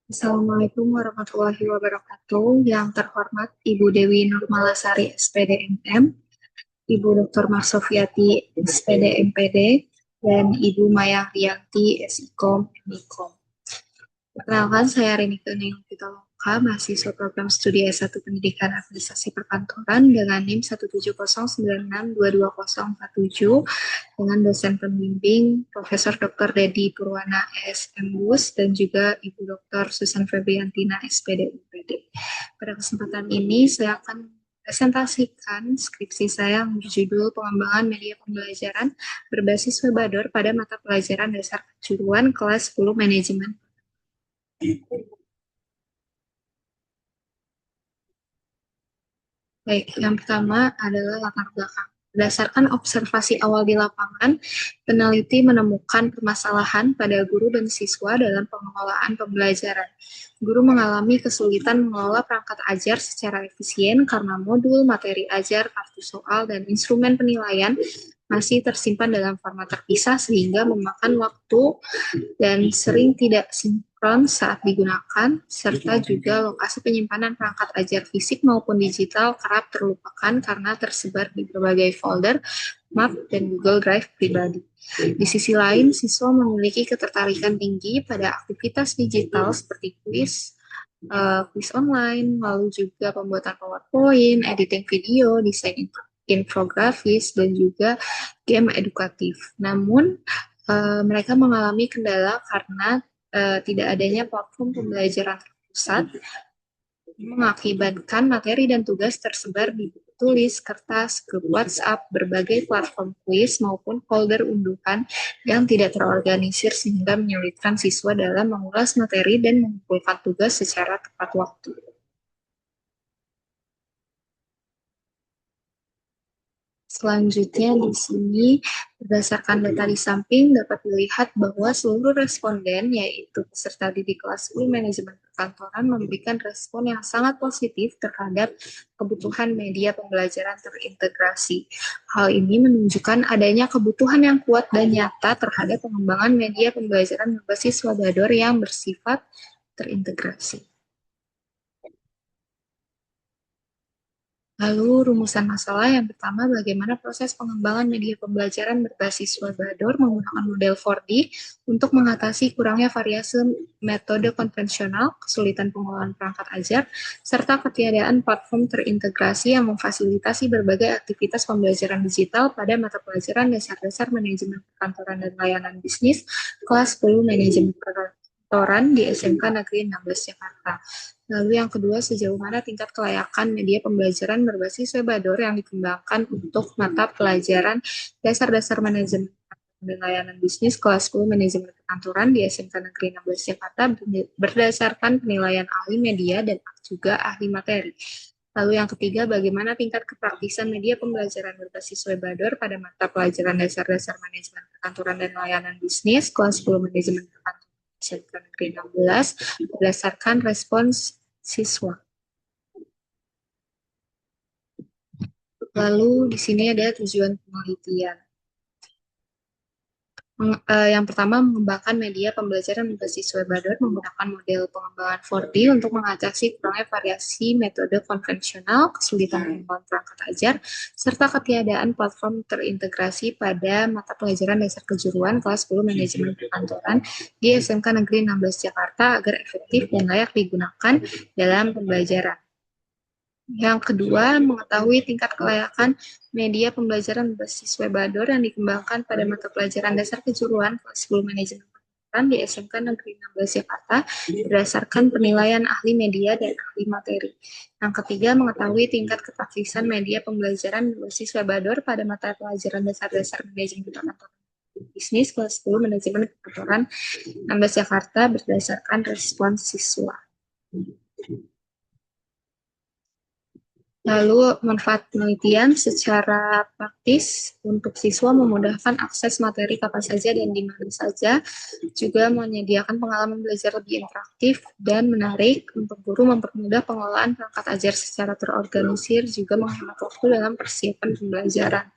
Assalamualaikum warahmatullahi wabarakatuh. Yang terhormat Ibu Dewi Nurmalasari SPD MM, Ibu Dr. Marsofiati SPD MPD, dan Ibu Maya Rianti SIKOM MIKOM. Perkenalkan, saya Rini Kening Pitaloka, mahasiswa program studi S1 Pendidikan Administrasi Perkantoran dengan NIM 17096224047 dengan dosen pembimbing Profesor Dr. Dedi Purwana ESM BUS dan juga Ibu Dr. Susan Febriantina SPD UPD. Pada kesempatan ini saya akan presentasikan skripsi saya yang berjudul Pengembangan Media Pembelajaran berbasis Webador pada mata pelajaran dasar kejuruan kelas 10 Manajemen. Baik, yang pertama adalah latar belakang. Berdasarkan observasi awal di lapangan, peneliti menemukan permasalahan pada guru dan siswa dalam pengelolaan pembelajaran. Guru mengalami kesulitan mengelola perangkat ajar secara efisien karena modul, materi ajar, kartu soal, dan instrumen penilaian masih tersimpan dalam format terpisah sehingga memakan waktu dan sering tidak sinkron saat digunakan, serta juga lokasi penyimpanan perangkat ajar fisik maupun digital kerap terlupakan karena tersebar di berbagai folder, map, dan Google Drive pribadi. Di sisi lain, siswa memiliki ketertarikan tinggi pada aktivitas digital seperti kuis online, lalu juga pembuatan PowerPoint, editing video, desain infografis, dan juga game edukatif. Namun, mereka mengalami kendala karena tidak adanya platform pembelajaran terpusat mengakibatkan materi dan tugas tersebar di buku tulis, kertas, grup WhatsApp, berbagai platform kuis maupun folder unduhan yang tidak terorganisir sehingga menyulitkan siswa dalam mengulas materi dan mengumpulkan tugas secara tepat waktu. Selanjutnya di sini berdasarkan data di samping dapat dilihat bahwa seluruh responden yaitu peserta didik kelas 10 manajemen perkantoran memberikan respon yang sangat positif terhadap kebutuhan media pembelajaran terintegrasi. Hal ini menunjukkan adanya kebutuhan yang kuat dan nyata terhadap pengembangan media pembelajaran berbasis Wadador yang bersifat terintegrasi. Lalu rumusan masalah yang pertama, bagaimana proses pengembangan media pembelajaran berbasis Webador menggunakan model 4D untuk mengatasi kurangnya variasi metode konvensional, kesulitan pengelolaan perangkat ajar, serta ketiadaan platform terintegrasi yang memfasilitasi berbagai aktivitas pembelajaran digital pada mata pelajaran dasar-dasar manajemen perkantoran dan layanan bisnis kelas 10 manajemen perkantoran di SMK Negeri 16 Jakarta. Lalu yang kedua, sejauh mana tingkat kelayakan media pembelajaran berbasis Webador yang dikembangkan untuk mata pelajaran dasar-dasar manajemen dan layanan bisnis kelas 10 manajemen perkantoran di SMK Negeri 16 Jakarta berdasarkan penilaian ahli media dan juga ahli materi. Lalu yang ketiga, bagaimana tingkat kepraktisan media pembelajaran berbasis Webador pada mata pelajaran dasar-dasar manajemen perkantoran dan layanan bisnis kelas 10 manajemen perkantoran SMK Negeri 16 berdasarkan respons siswa. Lalu di sini ada tujuan penelitian. Yang pertama, mengembangkan media pembelajaran berbasis Webador menggunakan model pengembangan 4D untuk mengatasi kurangnya variasi metode konvensional, kesulitan pengembangan perangkat ajar, serta ketiadaan platform terintegrasi pada mata pelajaran dasar kejuruan kelas 10 manajemen perkantoran di SMK Negeri 16 Jakarta agar efektif dan layak digunakan dalam pembelajaran. Yang kedua, mengetahui tingkat kelayakan media pembelajaran berbasis Webador yang dikembangkan pada mata pelajaran dasar kejuruan kelas 10 manajemen perkantoran di SMK Negeri 16 Jakarta berdasarkan penilaian ahli media dan ahli materi. Yang ketiga, mengetahui tingkat kepraktisan media pembelajaran berbasis Webador pada mata pelajaran dasar-dasar manajemen perkantoran bisnis kelas 10 manajemen perkantoran 16 Jakarta berdasarkan respons siswa. Lalu manfaat penelitian secara praktis untuk siswa memudahkan akses materi kapan saja dan di mana saja, juga menyediakan pengalaman belajar lebih interaktif dan menarik untuk guru mempermudah pengelolaan perangkat ajar secara terorganisir, juga menghemat waktu dalam persiapan pembelajaran.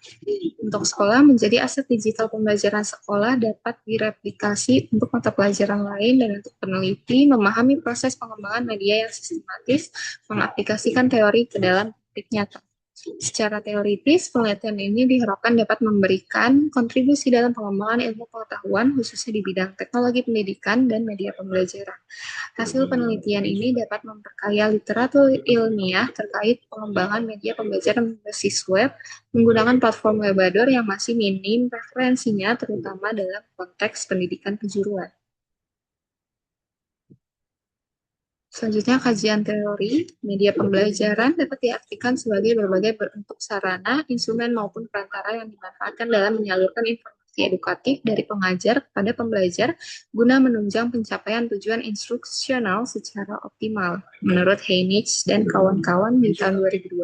Untuk sekolah, menjadi aset digital pembelajaran sekolah dapat direplikasi untuk mata pelajaran lain dan untuk peneliti memahami proses pengembangan media yang sistematis, mengaplikasikan teori ke dalam praktik nyata. Secara teoritis, penelitian ini diharapkan dapat memberikan kontribusi dalam pengembangan ilmu pengetahuan, khususnya di bidang teknologi pendidikan dan media pembelajaran. Hasil penelitian ini dapat memperkaya literatur ilmiah terkait pengembangan media pembelajaran berbasis web menggunakan platform Webador yang masih minim referensinya, terutama dalam konteks pendidikan kejuruan. Selanjutnya, kajian teori media pembelajaran dapat diartikan sebagai berbagai bentuk sarana, instrumen maupun perantara yang dimanfaatkan dalam menyalurkan informasi edukatif dari pengajar kepada pembelajar guna menunjang pencapaian tujuan instruksional secara optimal, menurut Heinich dan kawan-kawan di tahun 2002.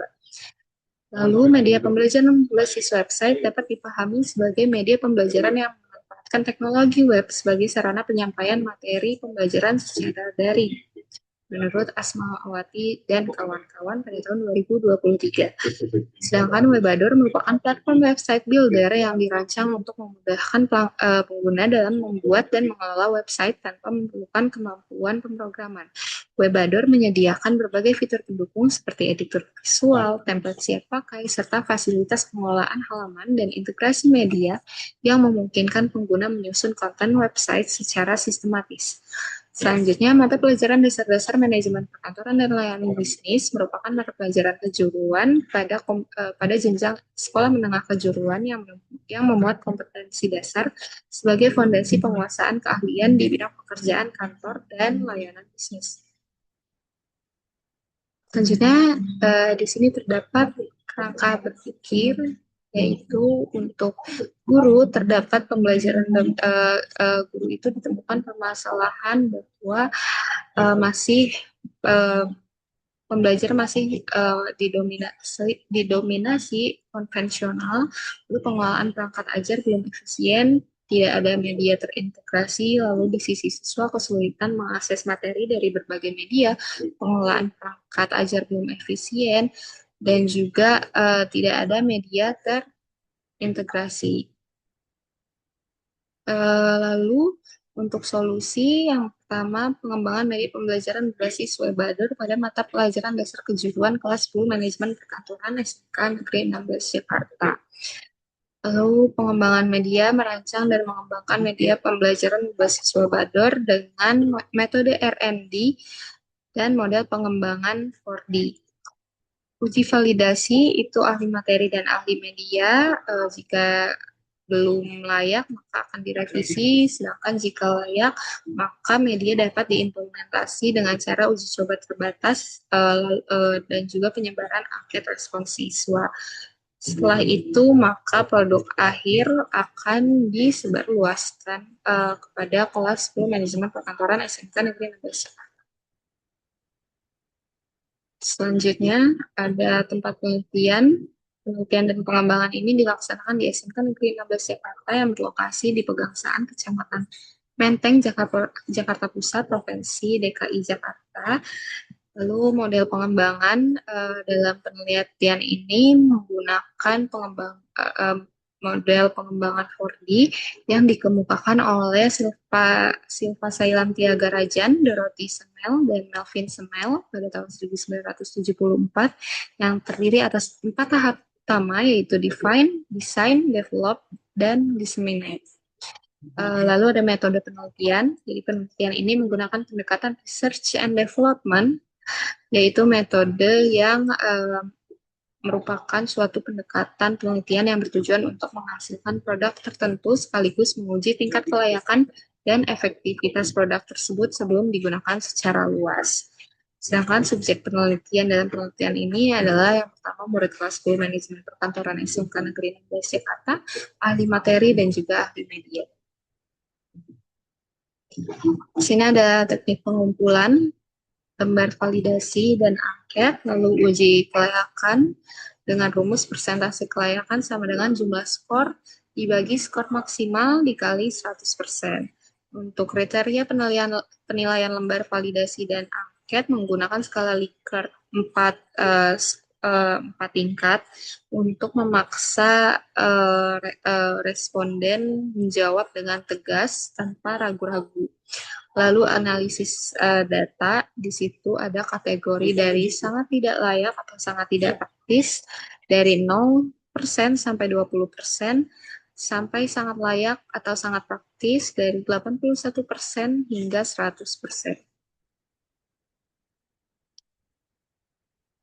Lalu, media pembelajaran berbasis website dapat dipahami sebagai media pembelajaran yang memanfaatkan teknologi web sebagai sarana penyampaian materi pembelajaran secara daring, menurut Asmawati dan kawan-kawan pada tahun 2023. Sedangkan Webador merupakan platform website builder yang dirancang untuk memudahkan pengguna dalam membuat dan mengelola website tanpa memerlukan kemampuan pemrograman. Webador menyediakan berbagai fitur pendukung seperti editor visual, template siap pakai, serta fasilitas pengelolaan halaman dan integrasi media yang memungkinkan pengguna menyusun konten website secara sistematis. Selanjutnya, mata pelajaran dasar-dasar manajemen perkantoran dan layanan bisnis merupakan mata pelajaran kejuruan pada jenjang sekolah menengah kejuruan yang memuat kompetensi dasar sebagai fondasi penguasaan keahlian di bidang pekerjaan kantor dan layanan bisnis. Selanjutnya, di sini terdapat kerangka berpikir, yaitu untuk guru terdapat pembelajaran guru itu ditemukan permasalahan bahwa masih pembelajar masih didominasi konvensional, lalu pengelolaan perangkat ajar belum efisien, tidak ada media terintegrasi, lalu di sisi siswa kesulitan mengakses materi dari berbagai media, pengelolaan perangkat ajar belum efisien, dan juga tidak ada media terintegrasi. Lalu untuk solusi yang pertama, pengembangan media pembelajaran berbasis Webador pada mata pelajaran dasar kejuruan kelas 10 Manajemen Perkantoran SMK Negeri 16 Jakarta. Lalu pengembangan media merancang dan mengembangkan media pembelajaran berbasis Webador dengan metode R&D dan model pengembangan 4D. Uji validasi itu ahli materi dan ahli media. Jika belum layak, maka akan direvisi, sedangkan jika layak, maka media dapat diimplementasi dengan cara uji coba terbatas dan juga penyebaran angket respons siswa. Setelah itu, maka produk akhir akan disebarluaskan kepada kelas 10 Manajemen Perkantoran SMK Negeri 16. Selanjutnya, ada tempat penelitian. Penelitian dan pengembangan ini dilaksanakan di SMK Negeri 16 Jakarta yang berlokasi di Pegangsaan, Kecamatan Menteng, Jakarta Pusat, Provinsi DKI Jakarta. Lalu model pengembangan dalam penelitian ini menggunakan model pengembangan 4D yang dikemukakan oleh Silva Sailam Tiaga Rajan, Dorothy Semel, dan Melvin Semel pada tahun 1974 yang terdiri atas 4 tahap utama, yaitu define, design, develop, dan disseminate. Lalu ada metode penelitian. Jadi penelitian ini menggunakan pendekatan research and development, yaitu metode yang merupakan suatu pendekatan penelitian yang bertujuan untuk menghasilkan produk tertentu sekaligus menguji tingkat kelayakan dan efektivitas produk tersebut sebelum digunakan secara luas. Sedangkan subjek penelitian dalam penelitian ini adalah yang pertama murid kelas 10 Manajemen Perkantoran SMK Negeri 16 Jakarta, ahli materi dan juga ahli media. Di sini ada teknik pengumpulan. lembar validasi dan angket, lalu uji kelayakan dengan rumus persentase kelayakan sama dengan jumlah skor dibagi skor maksimal dikali 100%. Untuk kriteria penilaian lembar validasi dan angket menggunakan skala Likert 4 tingkat untuk memaksa responden menjawab dengan tegas tanpa ragu-ragu. Lalu analisis data, di situ ada kategori dari sangat tidak layak atau sangat tidak praktis, dari 0% sampai 20%, sampai sangat layak atau sangat praktis dari 81% hingga 100%.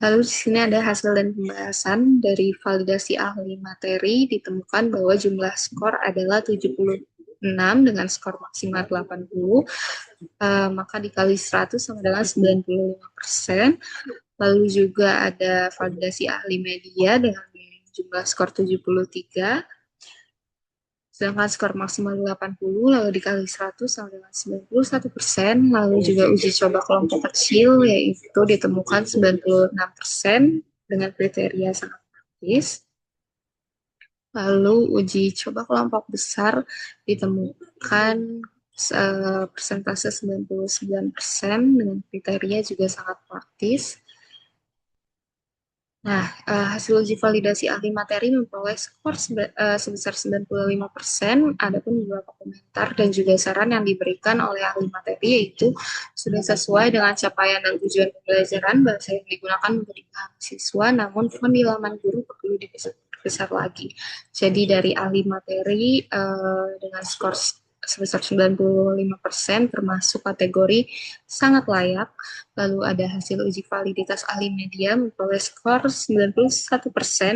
Lalu di sini ada hasil dan pembahasan dari validasi ahli materi, ditemukan bahwa jumlah skor adalah 76 dengan skor maksimal 80, maka dikali 100 sama dengan 95%. Lalu juga ada validasi ahli media dengan jumlah skor 73, sedangkan skor maksimal 80, lalu dikali 100 sama dengan 91%. Lalu juga uji coba kelompok kecil, yaitu ditemukan 96% dengan kriteria sangat praktis. Lalu uji coba kelompok besar ditemukan persentase 99% dengan kriteria juga sangat praktis. Nah, hasil uji validasi ahli materi memperoleh skor sebesar 95%. Adapun beberapa komentar dan juga saran yang diberikan oleh ahli materi yaitu sudah sesuai dengan capaian dan tujuan pembelajaran, bahasa yang digunakan memberi paham siswa, namun pendalaman guru perlu diperbesar lagi. Jadi dari ahli materi dengan skor sebesar 95% termasuk kategori sangat layak. Lalu ada hasil uji validitas ahli media memperoleh skor 91%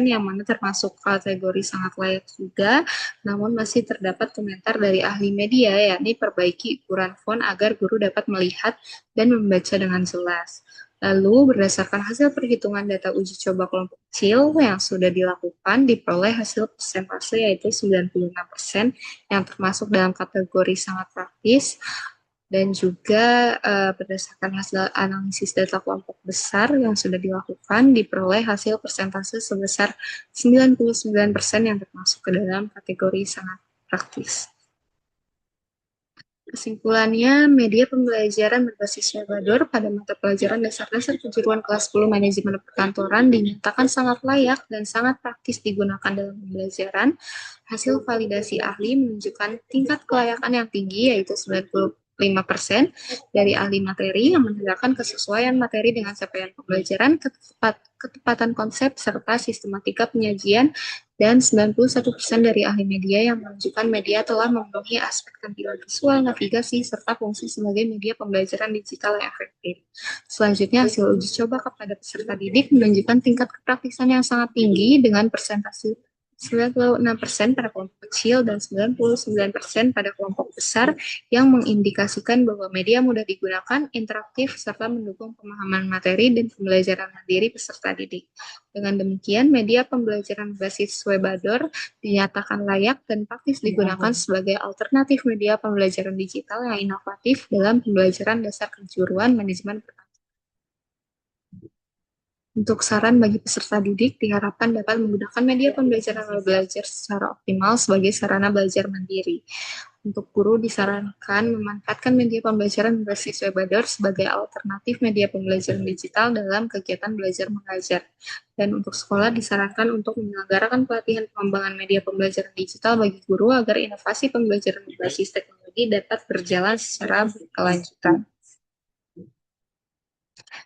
yang mana termasuk kategori sangat layak juga, namun masih terdapat komentar dari ahli media yakni perbaiki ukuran font agar guru dapat melihat dan membaca dengan jelas. Lalu berdasarkan hasil perhitungan data uji coba kelompok kecil yang sudah dilakukan, diperoleh hasil persentase yaitu 96% yang termasuk dalam kategori sangat praktis, dan juga berdasarkan hasil analisis data kelompok besar yang sudah dilakukan, diperoleh hasil persentase sebesar 99% yang termasuk ke dalam kategori sangat praktis. Kesimpulannya, media pembelajaran berbasis Webador pada mata pelajaran dasar-dasar kejuruan kelas 10 manajemen perkantoran dinyatakan sangat layak dan sangat praktis digunakan dalam pembelajaran. Hasil validasi ahli menunjukkan tingkat kelayakan yang tinggi, yaitu 95% dari ahli materi yang menandakan kesesuaian materi dengan capaian pembelajaran, ketepatan konsep, serta sistematika penyajian, dan 91% dari ahli media yang menunjukkan media telah memenuhi aspek tampilan visual, navigasi, serta fungsi sebagai media pembelajaran digital yang efektif. Selanjutnya, hasil uji coba kepada peserta didik menunjukkan tingkat kepraktisan yang sangat tinggi dengan persentase 96% pada kelompok kecil dan 99% pada kelompok besar yang mengindikasikan bahwa media mudah digunakan, interaktif, serta mendukung pemahaman materi dan pembelajaran mandiri peserta didik. Dengan demikian, media pembelajaran berbasis Webador dinyatakan layak dan praktis digunakan sebagai alternatif media pembelajaran digital yang inovatif dalam pembelajaran dasar kejuruan manajemen perkantoran. Untuk saran bagi peserta didik, diharapkan dapat menggunakan media pembelajaran belajar secara optimal sebagai sarana belajar mandiri. Untuk guru disarankan memanfaatkan media pembelajaran berbasis Webador sebagai alternatif media pembelajaran digital dalam kegiatan belajar mengajar. Dan untuk sekolah disarankan untuk menyelenggarakan pelatihan pengembangan media pembelajaran digital bagi guru agar inovasi pembelajaran berbasis teknologi dapat berjalan secara berkelanjutan.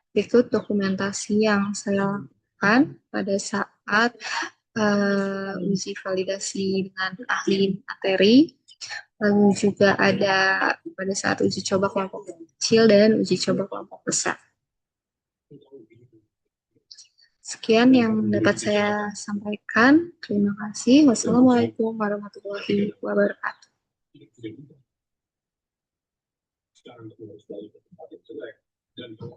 Itu dokumentasi yang saya lakukan pada saat uji validasi dengan ahli materi, lalu juga ada pada saat uji coba kelompok kecil dan uji coba kelompok besar. Sekian yang dapat saya sampaikan. Terima kasih. Wassalamualaikum warahmatullahi wabarakatuh.